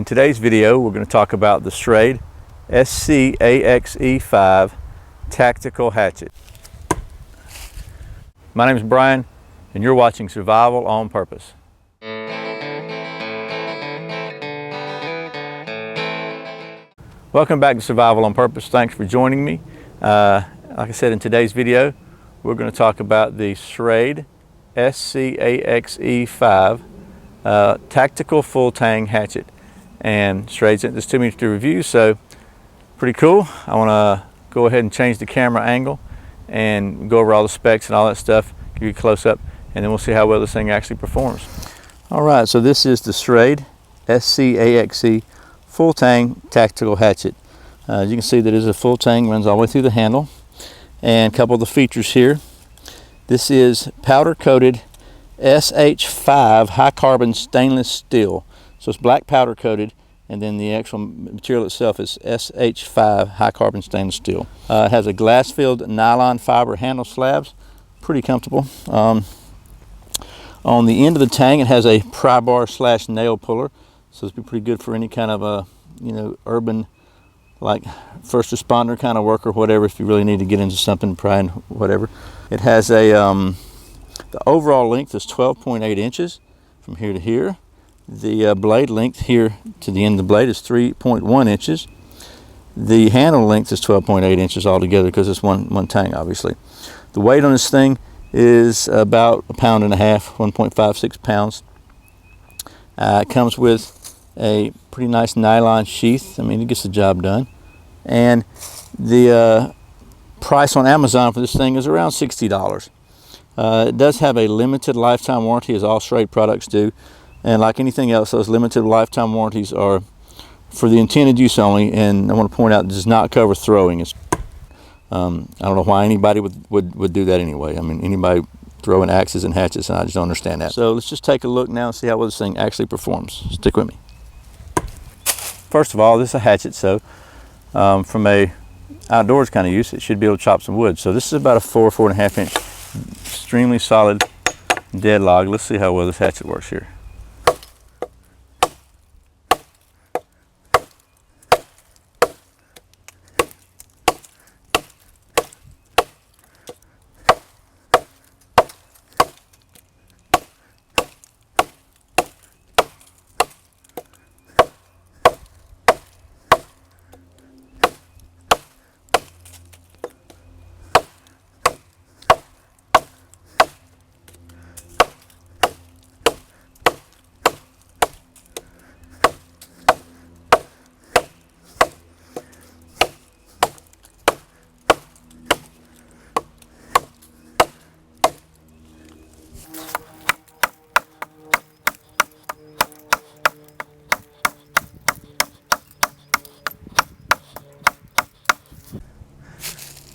In today's video, we're going to talk about the Schrade SCAXE5 Tactical Hatchet. My name is Brian, and you're watching Survival on Purpose. Welcome back to Survival on Purpose. Thanks for joining me. Like I said, in today's video, we're going to talk about the Schrade SCAXE5 Tactical Full Tang Hatchet. And Schrade sent this to me to review, so pretty cool. I want to go ahead and change the camera angle and go over all the specs and all that stuff, give you a close-up, and then we'll see how well this thing actually performs. All right, so this is the Schrade SCAXE Full Tang Tactical Hatchet. As you can see, that is a full tang, runs all the way through the handle. And a couple of the features here. This is powder-coated SH5 high-carbon stainless steel. So it's black powder coated, and then the actual material itself is SH5 high carbon stainless steel. It has a glass filled nylon fiber handle slabs, pretty comfortable. On the end of the tang, it has a pry bar / nail puller, so it's pretty good for any kind of urban, like first responder kind of work or whatever, if you really need to get into something, prying whatever. It has a the overall length is 12.8 inches from here to here. The blade length here to the end of the blade is 3.1 inches. The handle length is 12.8 inches altogether because it's one tang, obviously. The weight on this thing is about 1.5 pounds, 1.56 pounds. It comes with a pretty nice nylon sheath. I mean, it gets the job done. And the price on Amazon for this thing is around $60. It does have a limited lifetime warranty, as all Schrade products do. And like anything else, those limited lifetime warranties are for the intended use only, and I want to point out, it does not cover throwing. I don't know why anybody would do that anyway. I mean, anybody throwing axes and hatchets, and I just don't understand that. So let's just take a look now and see how well this thing actually performs. Stick with me. First of all, this is a hatchet, so from a outdoors kind of use, it should be able to chop some wood. So this is about a 4.5 inch, extremely solid dead log. Let's see how well this hatchet works here.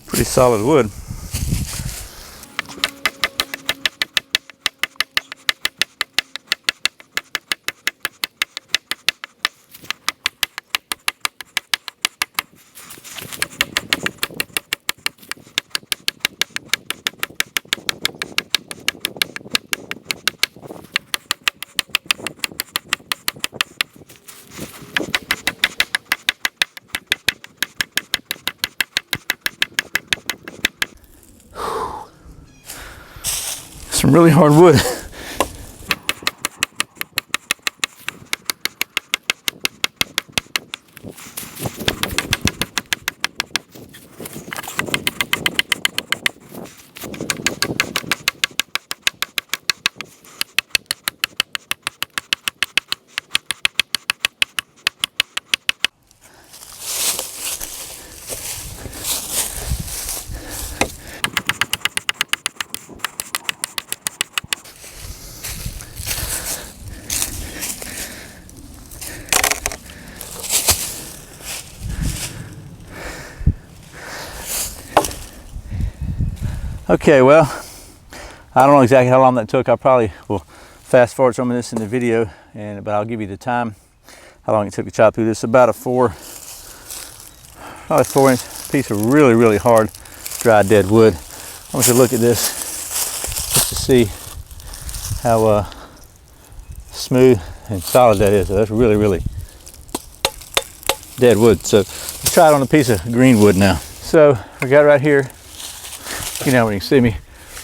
Pretty solid wood. Some really hard wood. Okay, well, I don't know exactly how long that took. I probably will fast forward some of this in the video, but I'll give you the time, how long it took to chop through this. About a probably 4-inch piece of really, really hard, dry dead wood. I want you to look at this just to see how smooth and solid that is. So that's really, really dead wood. So let's try it on a piece of green wood now. So we got right here, you know when you see me,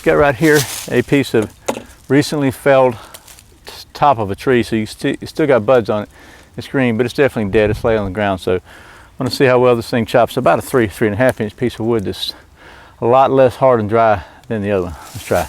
got right here a piece of recently felled top of a tree. So you still got buds on it. It's green, but it's definitely dead. It's laying on the ground. So I want to see how well this thing chops. About a 3.5 inch piece of wood that's a lot less hard and dry than the other one. Let's try.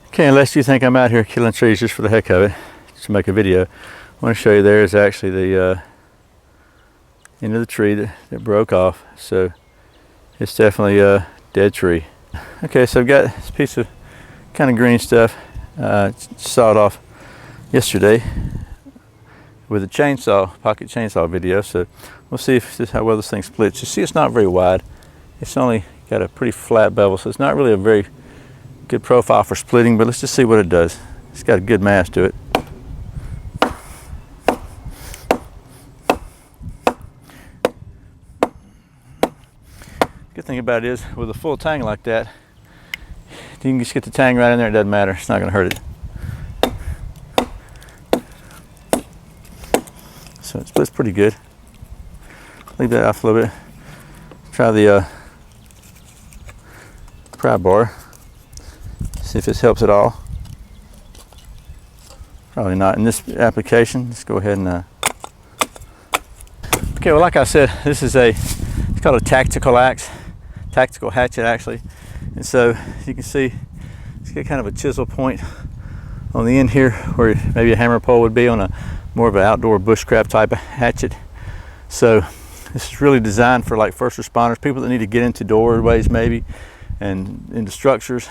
Okay, unless you think I'm out here killing trees just for the heck of it, to make a video, I want to show you there is actually the end of the tree that broke off. So it's definitely a dead tree. Okay, so I've got this piece of kind of green stuff. Sawed off yesterday with a chainsaw, pocket chainsaw video. So we'll see how well this thing splits. You see, it's not very wide. It's only got a pretty flat bevel, so it's not really a very good profile for splitting, but let's just see what it does. It's got a good mass to it. Good thing about it is, with a full tang like that, you can just get the tang right in there. It doesn't matter. It's not going to hurt it. So it splits pretty good. Leave that off a little bit. Try the pry bar. See if this helps at all. Probably not in this application. Let's go ahead and okay, well, like I said, this is it's called a tactical axe, tactical hatchet actually. And so you can see it's got kind of a chisel point on the end here where maybe a hammer pole would be on a more of an outdoor bushcraft type of hatchet. So this is really designed for like first responders, people that need to get into doorways maybe and into structures,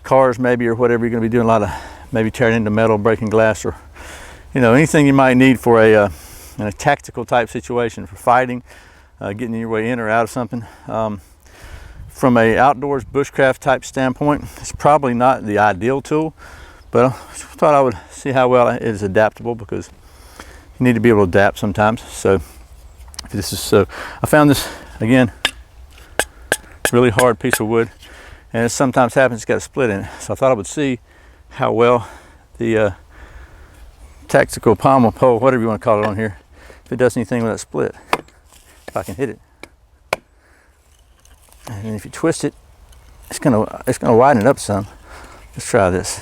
cars maybe, or whatever. You're going to be doing a lot of maybe tearing into metal, breaking glass, or anything you might need for in a tactical type situation, for fighting, getting your way in or out of something. From a outdoors bushcraft type standpoint, it's probably not the ideal tool, but I thought I would see how well it is adaptable, because you need to be able to adapt sometimes. So I found this, again, really hard piece of wood, and it sometimes happens it's got a split in it. So I thought I would see how well the tactical pommel pole, whatever you want to call it on here, if it does anything with that split, if I can hit it. And if you twist it, it's gonna widen it up some. Let's try this.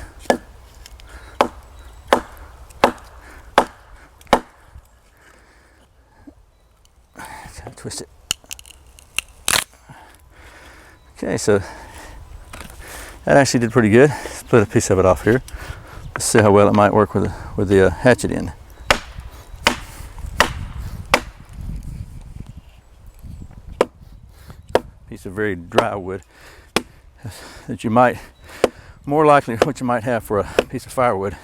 Try to twist it. Okay, so that actually did pretty good. Split a piece of it off here. Let's see how well it might work with the hatchet end. Piece of very dry wood that you might, more likely what you might have for a piece of firewood.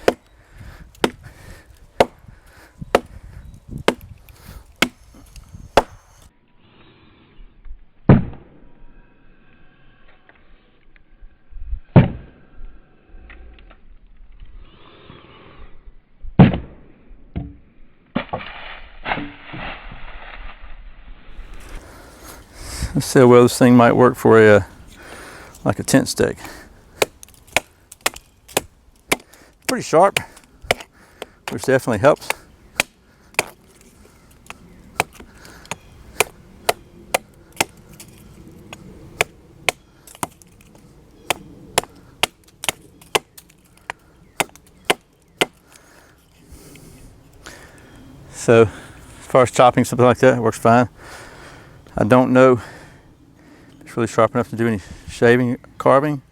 Let's see how well this thing might work for like a tent stake. Pretty sharp, which definitely helps. So as far as chopping something like that, it works fine. I don't know if it's really sharp enough to do any shaving, carving.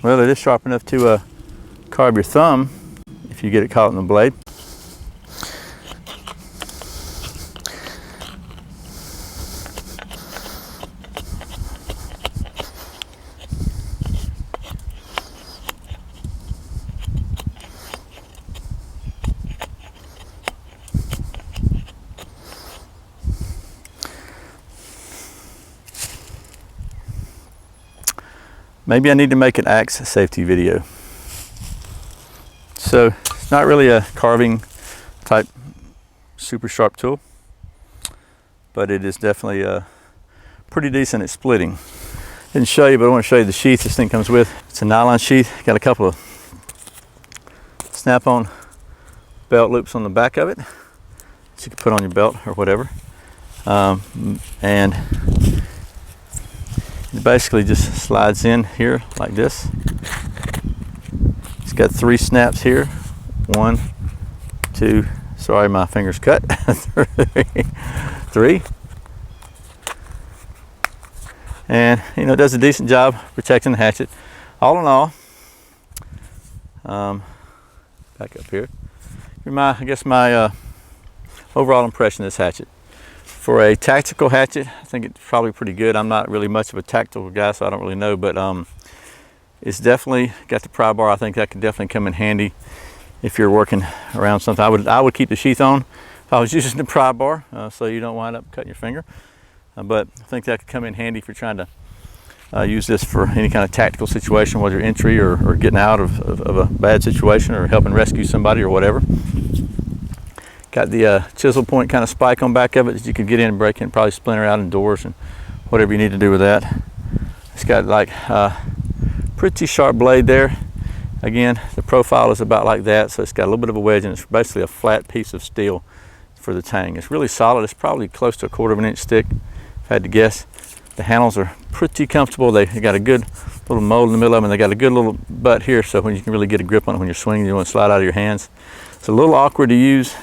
Well, it is sharp enough to carve your thumb if you get it caught in the blade. maybe I need to make an axe safety video. So it's not really a carving type super sharp tool, but it is definitely pretty decent at splitting. Didn't show you, but I want to show you the sheath this thing comes with. It's a nylon sheath. Got a couple of snap-on belt loops on the back of it that you can put on your belt or whatever. And it basically just slides in here like this. It's got 3 snaps here. 1, 2, sorry my finger's cut. 3. And you know, it does a decent job protecting the hatchet. All in all, back up here. I guess my overall impression of this hatchet. For a tactical hatchet, I think it's probably pretty good. I'm not really much of a tactical guy, so I don't really know, but it's definitely got the pry bar. I think that could definitely come in handy if you're working around something. I would keep the sheath on if I was using the pry bar, so you don't wind up cutting your finger. But I think that could come in handy if you're trying to use this for any kind of tactical situation, whether entry or getting out of a bad situation or helping rescue somebody or whatever. Got the chisel point kind of spike on back of it that you could get in and break in, probably splinter out in doors and whatever you need to do with that. It's got like pretty sharp blade there. Again, the profile is about like that, so it's got a little bit of a wedge and it's basically a flat piece of steel for the tang. It's really solid. It's probably close to a 1/4 inch thick, if I had to guess. The handles are pretty comfortable. They got a good little mold in the middle of them, and they got a good little butt here, so when you can really get a grip on it when you're swinging, you don't want to slide out of your hands. It's a little awkward to use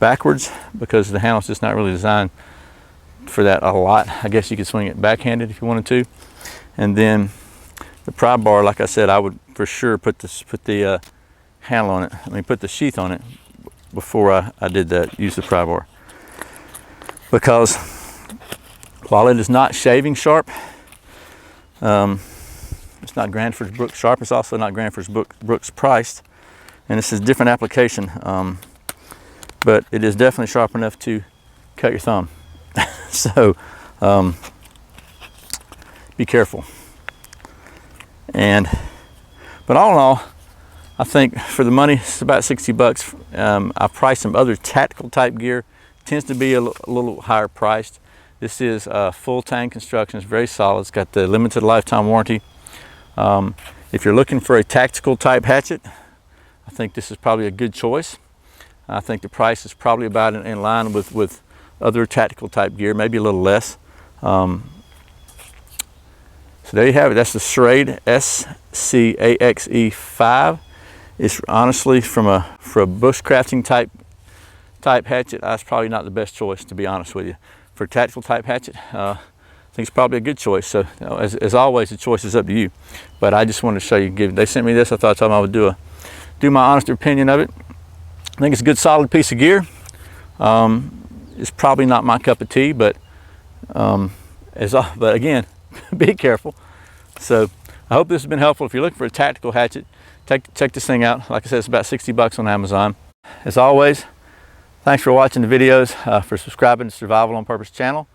backwards because the handle's just not really designed for that a lot. I guess you could swing it backhanded if you wanted to. And then the pry bar, like I said, I would for sure put the handle on it. I mean, put the sheath on it before I did that. Use the pry bar, because while it is not shaving sharp, it's not Granford Brooks sharp. It's also not Granford Brooks priced, and this is a different application. But it is definitely sharp enough to cut your thumb. So be careful. But all in all, I think for the money, it's about 60 bucks. I priced some other tactical type gear. Tends to be a little higher priced. This is full tang construction. It's very solid. It's got the limited lifetime warranty. If you're looking for a tactical type hatchet, I think this is probably a good choice. I think the price is probably about in line with other tactical type gear, maybe a little less. So there you have it. That's the Schrade SCAXE5. It's honestly for a bushcrafting type hatchet, that's probably not the best choice, to be honest with you. For a tactical type hatchet, I think it's probably a good choice. So you know, as always, the choice is up to you. But I just wanted to show you. They sent me this. I thought I would do my honest opinion of it. I think it's a good solid piece of gear. It's probably not my cup of tea, but again, be careful. So I hope this has been helpful. If you're looking for a tactical hatchet, check this thing out. Like I said, it's about 60 bucks on Amazon. As always, thanks for watching the videos, for subscribing to Survival on Purpose channel.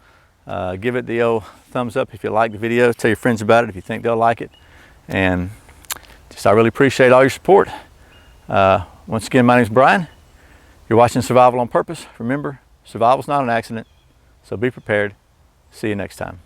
Give it the old thumbs up if you like the video. Tell your friends about it if you think they'll like it. And I really appreciate all your support. Once again, my name is Brian. You're watching Survival on Purpose. Remember, survival's not an accident, so be prepared. See you next time.